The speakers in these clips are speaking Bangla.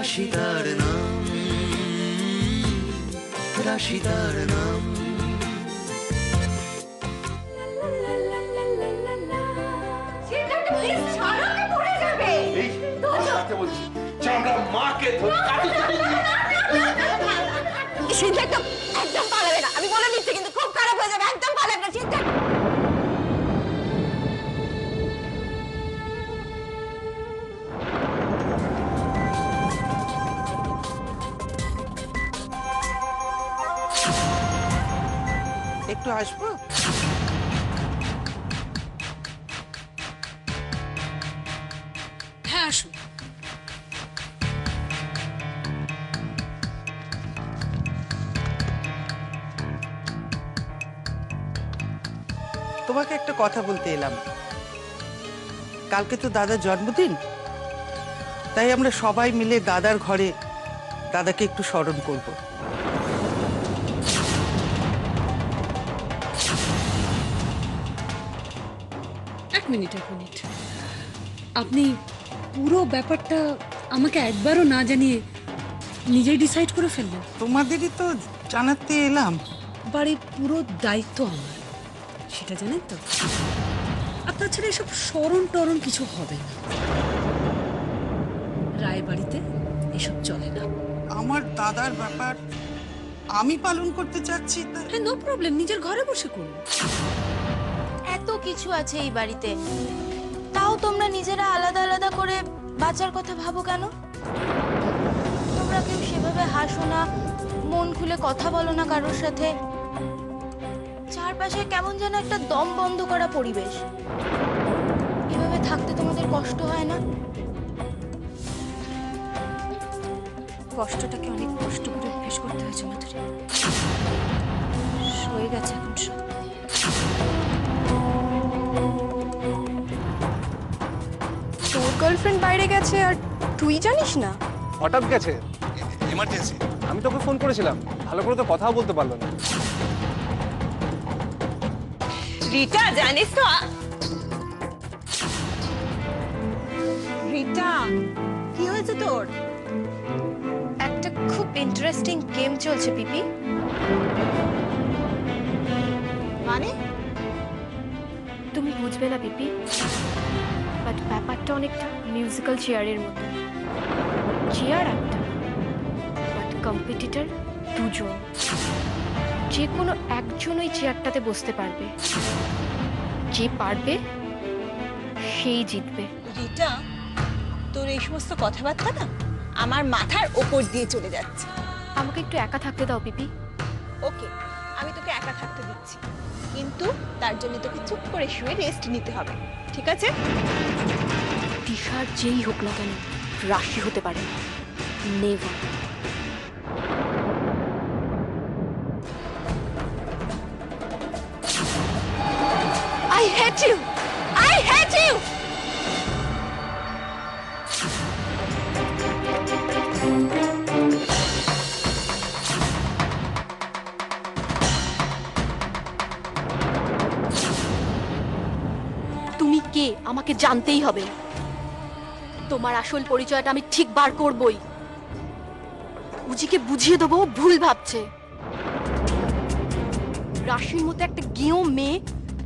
রাশিদার নাম, রাশিদার নাম। একদম পালাবে না, আমি বলে দিচ্ছি, কিন্তু খুব খারাপ হয়ে যাবে। একদম পালাবে না। একটু আসবো? হ্যাঁ আসুন। তোমাকে একটা কথা বলতে এলাম। কালকে তো দাদার জন্মদিন, তাই আমরা সবাই মিলে দাদার ঘরে দাদাকে একটু স্মরণ করব। এক মিনিট। আপনি পুরো ব্যাপারটা আমাকে একবারও না জানিয়ে নিজেই ডিসাইড করে ফেললেন? তোমাদেরই তো জানাতে এলাম। বাড়ির পুরো দায়িত্ব আমার, সেটা জানেন তো। আর তাছাড়া এসব স্মরণ কিছু হবে না। রায় বাড়িতে এসব চলে না। আমার দাদার ব্যাপার আমি পালন করতে চাচ্ছি। হ্যাঁ, নো প্রবলেম, নিজের ঘরে বসে করুন। এত কিছু আছে এই বাড়িতে, তাও তোমরা নিজেরা আলাদা আলাদা করে বাঁচার কথা ভাবো কেন? তোমরা কেউ সেভাবে হাসো না, মন খুলে কথা বলো না কারোর সাথে। চারপাশে কেমন যেন একটা দম বন্ধ করা পরিবেশ। এভাবে থাকতে তোমাদের কষ্ট হয় না? কষ্টটাকে অনেক কষ্ট করে অভ্যেস করতে হয়েছে মাধুরী। সয়ে গেছে এখন সব। তোর গার্লফ্রেন্ড বাইরে গেছে আর তুই জানিস না? হঠাৎ গেছে, এমার্জেন্সি। আমি তোকে ফোন করেছিলাম, ভালো করে তো কথাও বলতে পারলো না। রিটা, জানিস তো রিটা, কি হয়েছে তোর? একটা খুব ইন্টারেস্টিং গেম চলছে পিপি। মানে? তুমি বুঝবে না পিপি, বাট ব্যাপারটা অনেকটা মিউজিক্যাল চেয়ারের মতো। চেয়ার একটা, বাট কম্পিটিটর দুজন। যে কোনো একজন ওই চেয়ারটাতে বসতে পারবে। যে পারবে সেই জিতবে। রিটা, তোর এই সমস্ত কথাবার্তা না আমার মাথার ওপর দিয়ে চলে যাচ্ছে। আমাকে একটু একা থাকতে দাও পিপি। ওকে, আমি তোকে একা থাকতে দিচ্ছি, কিন্তু তার জন্য তোকে চুপ করে শুয়ে রেস্ট নিতে হবে, ঠিক আছে? দিশার যেই হোক না কেন, রাশি হতে পারে না। Never. I hate you! I hate you! তুমি কে আমাকে জানতেই হবে। তোমার আসল পরিচয়টা আমি ঠিক বার করবই। উজিকে বুঝিয়ে দেবো ভুল ভাবছে। রাশির মতো একটা গেঁয়ো মেয়ে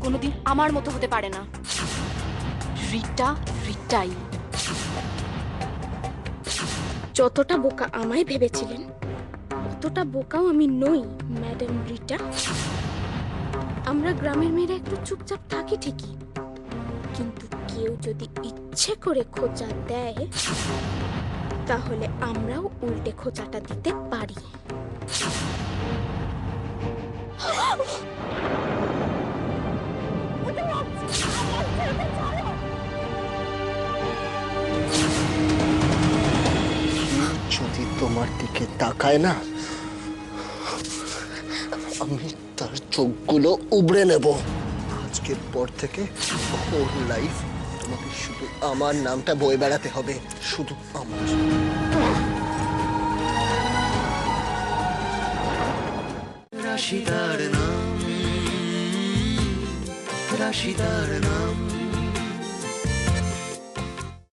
কোনোদিন আমার মতো হতে পারে না। রিটা রিটাই। যতটা বোকা আমায় ভেবেছিলেন অতটা বোকাও আমি নই ম্যাডাম রিটা। আমরা গ্রামের মেয়েরা একটু চুপচাপ থাকি ঠিকই, কিন্তু কেউ যদি ইচ্ছে করে খোঁচা দেয় তাহলে আমরাও উল্টে খোঁচাটা দিতে পারি। যদি তোমার দিকে তাকায় না, আমি তার চোখগুলো উবড়ে নেব। আজকের পর থেকে ওর লাইফ তোমাকে শুধু আমার নামটা বয়ে বেড়াতে হবে, শুধু আমার। রাশিদার নাম, রাশিদার নাম।